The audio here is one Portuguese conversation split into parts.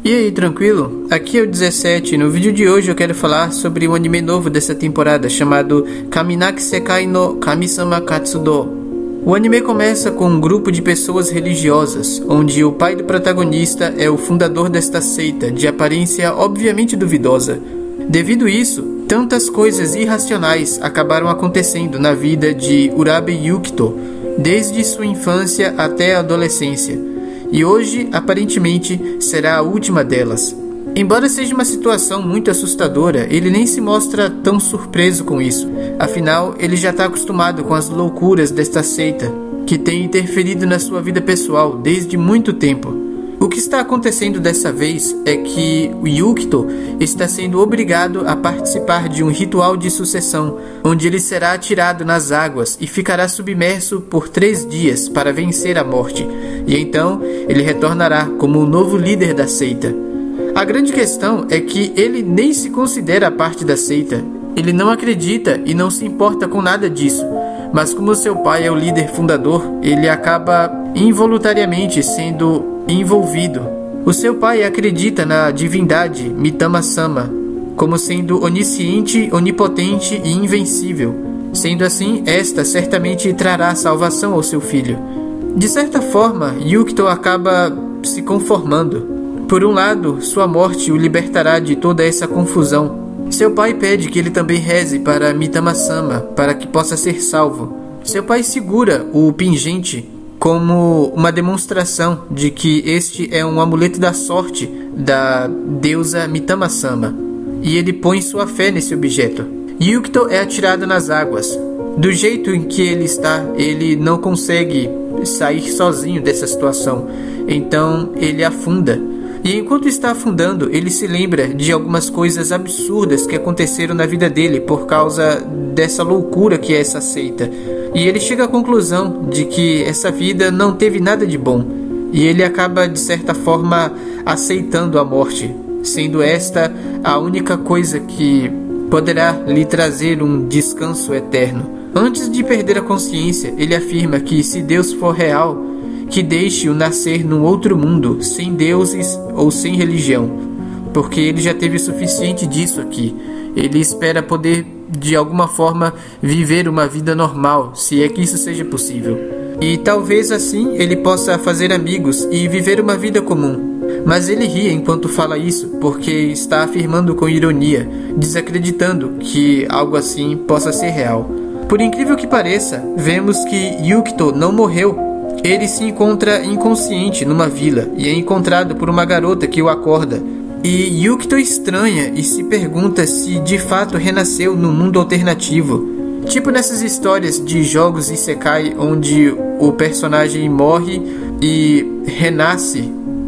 E aí, tranquilo? Aqui é o 17 e no vídeo de hoje eu quero falar sobre um anime novo dessa temporada chamado Kaminaki Sekai no Kami-sama Katsudo. O anime começa com um grupo de pessoas religiosas, onde o pai do protagonista é o fundador desta seita, de aparência obviamente duvidosa. Devido a isso, tantas coisas irracionais acabaram acontecendo na vida de Urabe Yukito, desde sua infância até a adolescência. E hoje, aparentemente, será a última delas. Embora seja uma situação muito assustadora, ele nem se mostra tão surpreso com isso. Afinal, ele já está acostumado com as loucuras desta seita, que tem interferido na sua vida pessoal desde muito tempo. O que está acontecendo dessa vez é que o Yukito está sendo obrigado a participar de um ritual de sucessão, onde ele será atirado nas águas e ficará submerso por 3 dias para vencer a morte, e então ele retornará como o novo líder da seita. A grande questão é que ele nem se considera parte da seita. Ele não acredita e não se importa com nada disso, mas como seu pai é o líder fundador, ele acaba involuntariamente sendo envolvido. O seu pai acredita na divindade Mitama-sama como sendo onisciente, onipotente e invencível. Sendo assim, esta certamente trará salvação ao seu filho. De certa forma, Yukito acaba se conformando. Por um lado, sua morte o libertará de toda essa confusão. Seu pai pede que ele também reze para Mitama-sama para que possa ser salvo. Seu pai segura o pingente como uma demonstração de que este é um amuleto da sorte da deusa Mitama-sama, e ele põe sua fé nesse objeto. Yukito é atirado nas águas. Do jeito em que ele está, ele não consegue sair sozinho dessa situação, então ele afunda. E enquanto está afundando, ele se lembra de algumas coisas absurdas que aconteceram na vida dele por causa dessa loucura que é essa seita. E ele chega à conclusão de que essa vida não teve nada de bom. E ele acaba, de certa forma, aceitando a morte, sendo esta a única coisa que poderá lhe trazer um descanso eterno. Antes de perder a consciência, ele afirma que se Deus for real, que deixe-o nascer num outro mundo, sem deuses ou sem religião, porque ele já teve o suficiente disso aqui. Ele espera poder, de alguma forma, viver uma vida normal, se é que isso seja possível. E talvez assim ele possa fazer amigos e viver uma vida comum. Mas ele ri enquanto fala isso, porque está afirmando com ironia, desacreditando que algo assim possa ser real. Por incrível que pareça, vemos que Yukito não morreu. Ele se encontra inconsciente numa vila e é encontrado por uma garota que o acorda. E Yukito estranha e se pergunta se de fato renasceu num mundo alternativo. Tipo nessas histórias de jogos isekai onde o personagem morre e renasce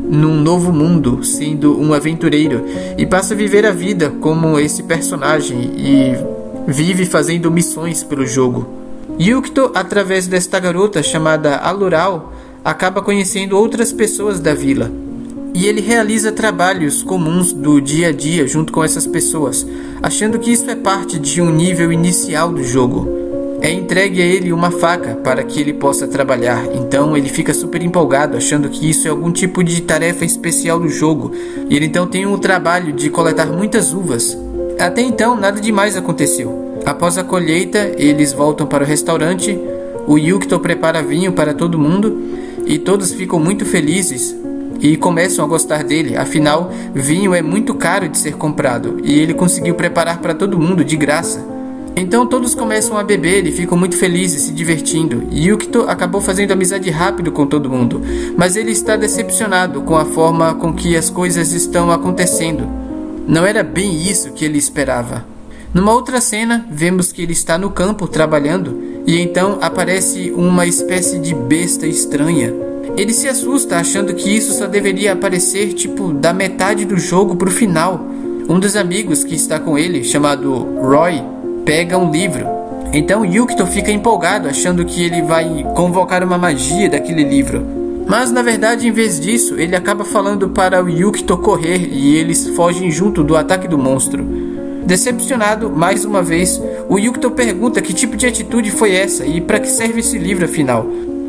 num novo mundo, sendo um aventureiro, e passa a viver a vida como esse personagem e vive fazendo missões pelo jogo. Yukito, através desta garota chamada Alural, acaba conhecendo outras pessoas da vila. E ele realiza trabalhos comuns do dia a dia junto com essas pessoas, achando que isso é parte de um nível inicial do jogo. É entregue a ele uma faca para que ele possa trabalhar, então ele fica super empolgado, achando que isso é algum tipo de tarefa especial do jogo. E ele então tem o trabalho de coletar muitas uvas. Até então, nada demais aconteceu. Após a colheita, eles voltam para o restaurante. O Yukito prepara vinho para todo mundo e todos ficam muito felizes e começam a gostar dele. Afinal, vinho é muito caro de ser comprado e ele conseguiu preparar para todo mundo de graça. Então todos começam a beber e ficam muito felizes, se divertindo. Yukito acabou fazendo amizade rápido com todo mundo, mas ele está decepcionado com a forma com que as coisas estão acontecendo. Não era bem isso que ele esperava. Numa outra cena, vemos que ele está no campo trabalhando e então aparece uma espécie de besta estranha. Ele se assusta achando que isso só deveria aparecer tipo da metade do jogo pro final. Um dos amigos que está com ele, chamado Roy, pega um livro. Então Yukito fica empolgado achando que ele vai convocar uma magia daquele livro. Mas na verdade, em vez disso, ele acaba falando para o Yukito correr e eles fogem junto do ataque do monstro. Decepcionado, mais uma vez, o Yukito pergunta que tipo de atitude foi essa e para que serve esse livro afinal.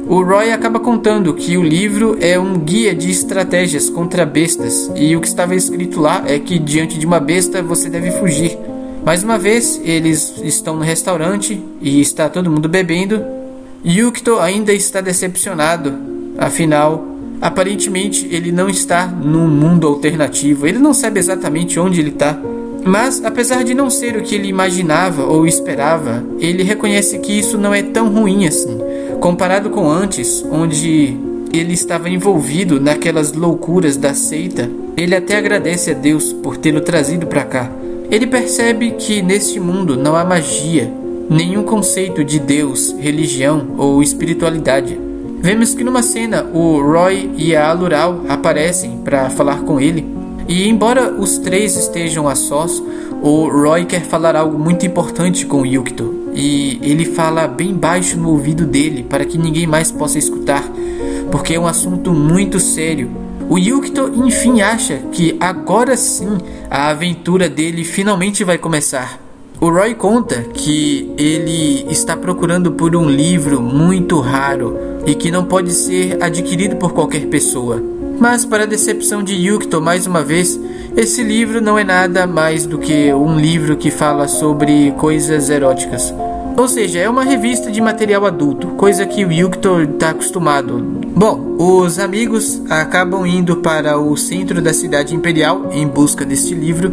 O Roy acaba contando que o livro é um guia de estratégias contra bestas, e o que estava escrito lá é que diante de uma besta você deve fugir. Mais uma vez, eles estão no restaurante e está todo mundo bebendo. Yukito ainda está decepcionado, afinal, aparentemente ele não está num mundo alternativo, ele não sabe exatamente onde ele está. Mas, apesar de não ser o que ele imaginava ou esperava, ele reconhece que isso não é tão ruim assim, comparado com antes, onde ele estava envolvido naquelas loucuras da seita. Ele até agradece a Deus por tê-lo trazido para cá. Ele percebe que neste mundo não há magia, nenhum conceito de Deus, religião ou espiritualidade. Vemos que numa cena o Roy e a Alural aparecem para falar com ele. E embora os três estejam a sós, o Roy quer falar algo muito importante com o Yukito. E ele fala bem baixo no ouvido dele para que ninguém mais possa escutar, porque é um assunto muito sério. O Yukito enfim acha que agora sim a aventura dele finalmente vai começar. O Roy conta que ele está procurando por um livro muito raro e que não pode ser adquirido por qualquer pessoa. Mas, para a decepção de Yukito, mais uma vez, esse livro não é nada mais do que um livro que fala sobre coisas eróticas. Ou seja, é uma revista de material adulto, coisa que o Yukito está acostumado. Bom, os amigos acabam indo para o centro da cidade imperial em busca deste livro.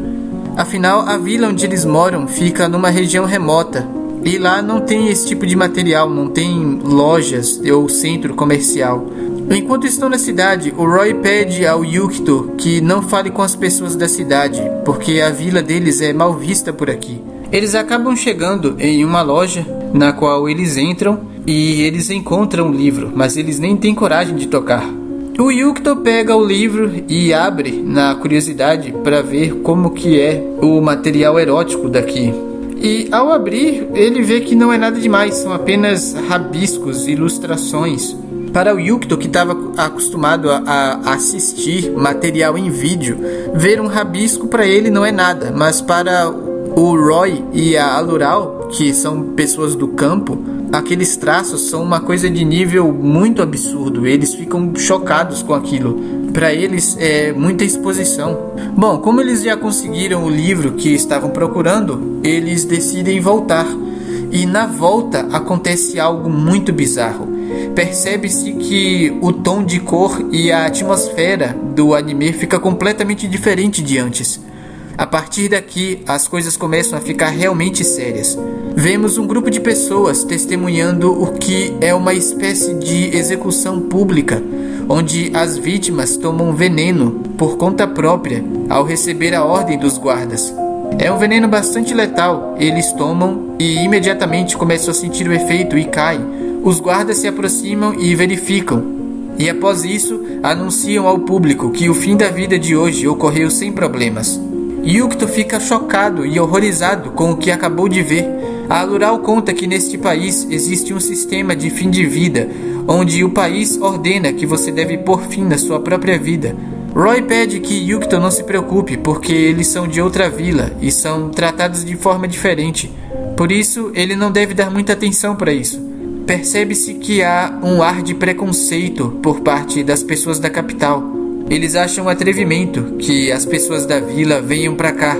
Afinal, a vila onde eles moram fica numa região remota. E lá não tem esse tipo de material, não tem lojas ou centro comercial. Enquanto estão na cidade, o Roy pede ao Yukito que não fale com as pessoas da cidade, porque a vila deles é mal vista por aqui. Eles acabam chegando em uma loja, na qual eles entram e eles encontram o livro, mas eles nem têm coragem de tocar. O Yukito pega o livro e abre na curiosidade para ver como que é o material erótico daqui. E ao abrir, ele vê que não é nada demais, são apenas rabiscos, ilustrações. Para o Yukito, que estava acostumado a assistir material em vídeo, ver um rabisco para ele não é nada, mas para o Roy e a Alural, que são pessoas do campo, aqueles traços são uma coisa de nível muito absurdo. Eles ficam chocados com aquilo. Para eles é muita exposição. Bom, como eles já conseguiram o livro que estavam procurando, eles decidem voltar. E na volta acontece algo muito bizarro. Percebe-se que o tom de cor e a atmosfera do anime fica completamente diferente de antes. A partir daqui, as coisas começam a ficar realmente sérias. Vemos um grupo de pessoas testemunhando o que é uma espécie de execução pública, onde as vítimas tomam veneno por conta própria ao receber a ordem dos guardas. É um veneno bastante letal. Eles tomam e imediatamente começam a sentir o efeito e caem. Os guardas se aproximam e verificam. E após isso, anunciam ao público que o fim da vida de hoje ocorreu sem problemas. Yukito fica chocado e horrorizado com o que acabou de ver. A Alural conta que neste país existe um sistema de fim de vida, onde o país ordena que você deve pôr fim na sua própria vida. Roy pede que Yukito não se preocupe, porque eles são de outra vila e são tratados de forma diferente. Por isso, ele não deve dar muita atenção para isso. Percebe-se que há um ar de preconceito por parte das pessoas da capital. Eles acham um atrevimento que as pessoas da vila venham para cá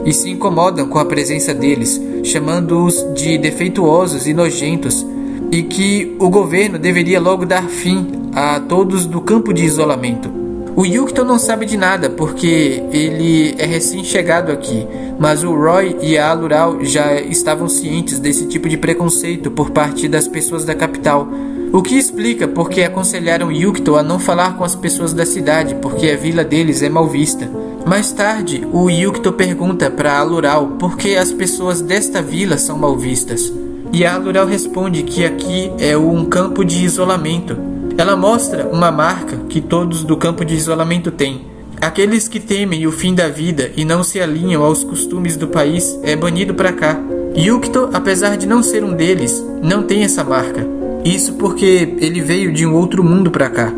e se incomodam com a presença deles, chamando-os de defeituosos e nojentos, e que o governo deveria logo dar fim a todos do campo de isolamento. O Yukito não sabe de nada porque ele é recém-chegado aqui, mas o Roy e a Alural já estavam cientes desse tipo de preconceito por parte das pessoas da capital, o que explica porque aconselharam Yukito a não falar com as pessoas da cidade, porque a vila deles é mal vista. Mais tarde, o Yukito pergunta para a Alural por que as pessoas desta vila são mal vistas, e a Alural responde que aqui é um campo de isolamento. Ela mostra uma marca que todos do campo de isolamento têm. Aqueles que temem o fim da vida e não se alinham aos costumes do país é banido para cá. Yukito, apesar de não ser um deles, não tem essa marca. Isso porque ele veio de um outro mundo para cá.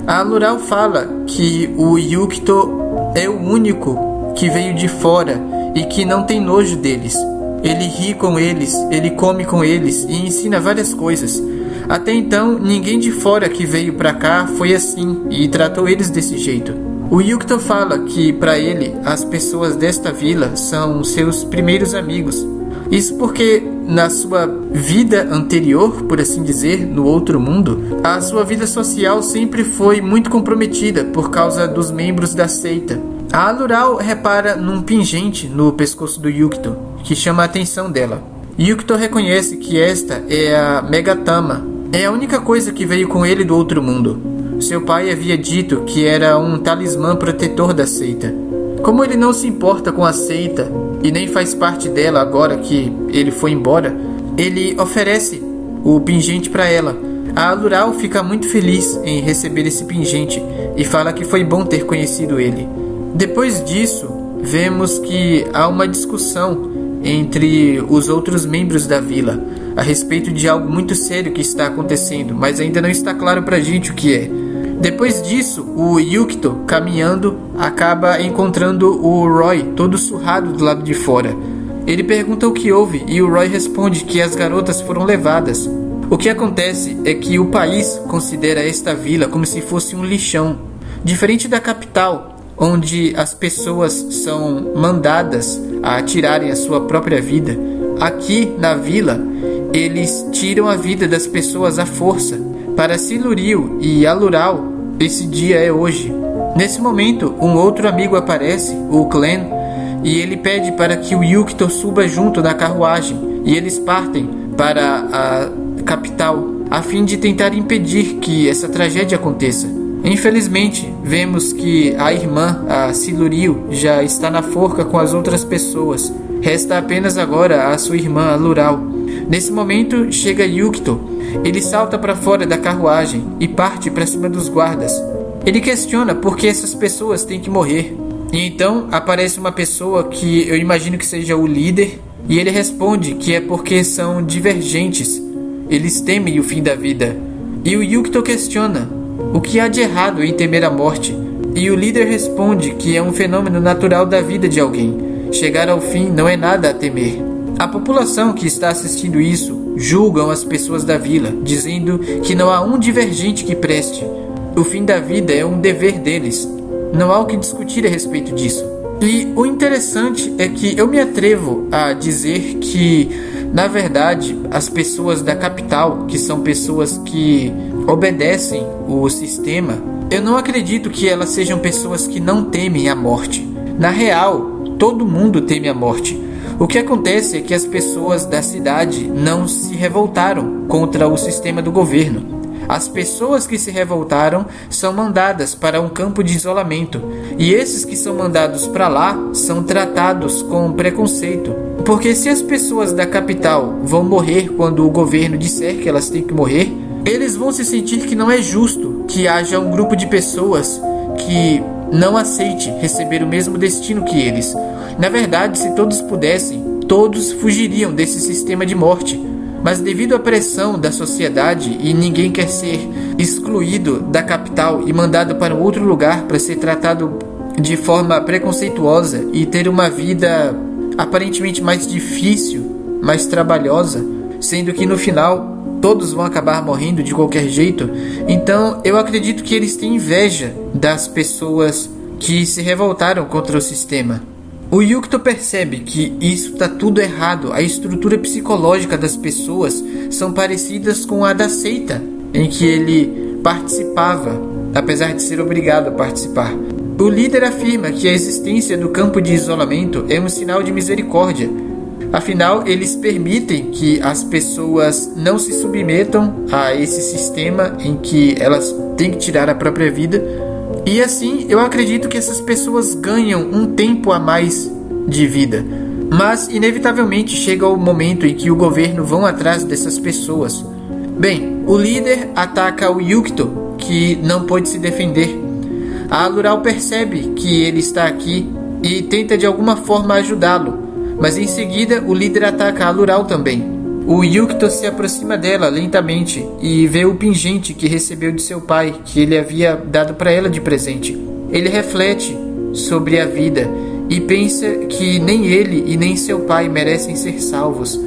A Alural fala que o Yukito é o único que veio de fora e que não tem nojo deles. Ele ri com eles, ele come com eles e ensina várias coisas. Até então, ninguém de fora que veio pra cá foi assim e tratou eles desse jeito. O Yukito fala que para ele, as pessoas desta vila são seus primeiros amigos. Isso porque na sua vida anterior, por assim dizer, no outro mundo, a sua vida social sempre foi muito comprometida por causa dos membros da seita. A Alural repara num pingente no pescoço do Yukito, que chama a atenção dela. Yukito reconhece que esta é a Megatama. É a única coisa que veio com ele do outro mundo. Seu pai havia dito que era um talismã protetor da seita. Como ele não se importa com a seita e nem faz parte dela agora que ele foi embora, ele oferece o pingente para ela. A Alural fica muito feliz em receber esse pingente e fala que foi bom ter conhecido ele. Depois disso, vemos que há uma discussão entre os outros membros da vila a respeito de algo muito sério que está acontecendo, mas ainda não está claro pra gente o que é. Depois disso, o Yukito, caminhando, acaba encontrando o Roy todo surrado do lado de fora. Ele pergunta o que houve e o Roy responde que as garotas foram levadas. O que acontece é que o país considera esta vila como se fosse um lixão. Diferente da capital, onde as pessoas são mandadas a tirarem a sua própria vida, aqui na vila, eles tiram a vida das pessoas à força. Para Siluriu e Alural, esse dia é hoje. Nesse momento, um outro amigo aparece, o Clan, e ele pede para que o Yukito suba junto na carruagem, e eles partem para a capital, a fim de tentar impedir que essa tragédia aconteça. Infelizmente, vemos que a irmã, a Siluriu, já está na forca com as outras pessoas. Resta apenas agora a sua irmã, Alural. Nesse momento, chega Yukito. Ele salta para fora da carruagem e parte para cima dos guardas. Ele questiona por que essas pessoas têm que morrer. E então aparece uma pessoa que eu imagino que seja o líder, e ele responde que é porque são divergentes. Eles temem o fim da vida. E o Yukito questiona o que há de errado em temer a morte. E o líder responde que é um fenômeno natural da vida de alguém. Chegar ao fim não é nada a temer. A população que está assistindo isso julgam as pessoas da vila, dizendo que não há um divergente que preste. O fim da vida é um dever deles. Não há o que discutir a respeito disso. E o interessante é que eu me atrevo a dizer que, na verdade, as pessoas da capital, que são pessoas que obedecem o sistema, eu não acredito que elas sejam pessoas que não temem a morte. Na real, todo mundo teme a morte. O que acontece é que as pessoas da cidade não se revoltaram contra o sistema do governo. As pessoas que se revoltaram são mandadas para um campo de isolamento, e esses que são mandados para lá são tratados com preconceito. Porque se as pessoas da capital vão morrer quando o governo disser que elas têm que morrer, eles vão se sentir que não é justo que haja um grupo de pessoas que não aceite receber o mesmo destino que eles. Na verdade, se todos pudessem, todos fugiriam desse sistema de morte. Mas devido à pressão da sociedade e ninguém quer ser excluído da capital e mandado para um outro lugar para ser tratado de forma preconceituosa e ter uma vida aparentemente mais difícil, mais trabalhosa, sendo que no final todos vão acabar morrendo de qualquer jeito. Então eu acredito que eles têm inveja das pessoas que se revoltaram contra o sistema. O Yukito percebe que isso está tudo errado. A estrutura psicológica das pessoas são parecidas com a da seita em que ele participava, apesar de ser obrigado a participar. O líder afirma que a existência do campo de isolamento é um sinal de misericórdia. Afinal, eles permitem que as pessoas não se submetam a esse sistema em que elas têm que tirar a própria vida. E assim, eu acredito que essas pessoas ganham um tempo a mais de vida. Mas, inevitavelmente, chega o momento em que o governo vão atrás dessas pessoas. Bem, o líder ataca o Yukito, que não pôde se defender. A Alural percebe que ele está aqui e tenta de alguma forma ajudá-lo. Mas em seguida, o líder ataca a Alural também. O Yukito se aproxima dela lentamente e vê o pingente que recebeu de seu pai, que ele havia dado para ela de presente. Ele reflete sobre a vida e pensa que nem ele e nem seu pai merecem ser salvos.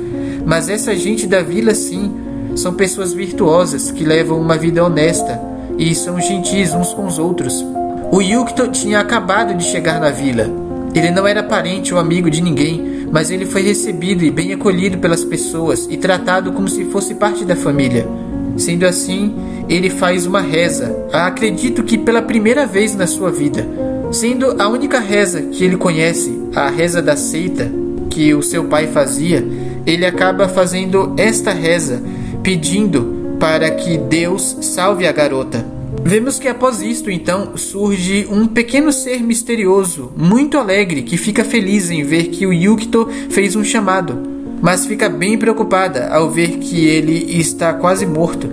Mas essa gente da vila sim, são pessoas virtuosas que levam uma vida honesta e são gentis uns com os outros. O Yukito tinha acabado de chegar na vila. Ele não era parente ou amigo de ninguém, mas ele foi recebido e bem acolhido pelas pessoas e tratado como se fosse parte da família. Sendo assim, ele faz uma reza, acredito que pela primeira vez na sua vida. Sendo a única reza que ele conhece, a reza da seita, que o seu pai fazia, ele acaba fazendo esta reza, pedindo para que Deus salve a garota. Vemos que após isto, então, surge um pequeno ser misterioso, muito alegre, que fica feliz em ver que o Yukito fez um chamado, mas fica bem preocupada ao ver que ele está quase morto.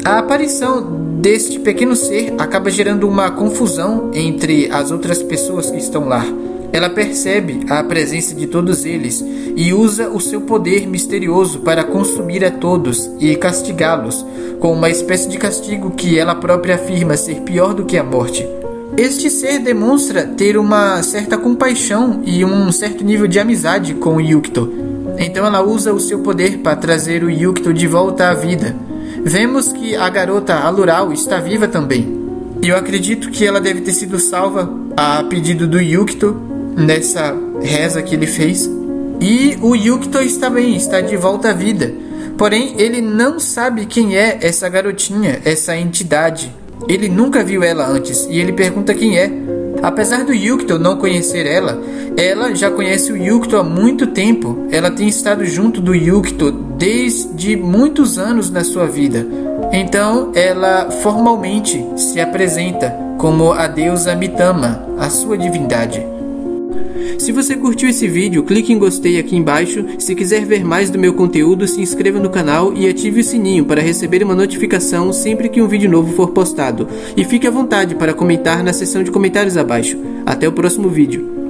A aparição deste pequeno ser acaba gerando uma confusão entre as outras pessoas que estão lá. Ela percebe a presença de todos eles e usa o seu poder misterioso para consumir a todos e castigá-los, com uma espécie de castigo que ela própria afirma ser pior do que a morte. Este ser demonstra ter uma certa compaixão e um certo nível de amizade com o Yukito. Então ela usa o seu poder para trazer o Yukito de volta à vida. Vemos que a garota Alural está viva também. E eu acredito que ela deve ter sido salva a pedido do Yukito nessa reza que ele fez. E o Yukito está bem, está de volta à vida. Porém, ele não sabe quem é essa garotinha, essa entidade. Ele nunca viu ela antes e ele pergunta quem é. Apesar do Yukito não conhecer ela, ela já conhece o Yukito há muito tempo. Ela tem estado junto do Yukito desde muitos anos na sua vida. Então, ela formalmente se apresenta como a deusa Mitama, a sua divindade. Se você curtiu esse vídeo, clique em gostei aqui embaixo. Se quiser ver mais do meu conteúdo, se inscreva no canal e ative o sininho para receber uma notificação sempre que um vídeo novo for postado. E fique à vontade para comentar na seção de comentários abaixo. Até o próximo vídeo.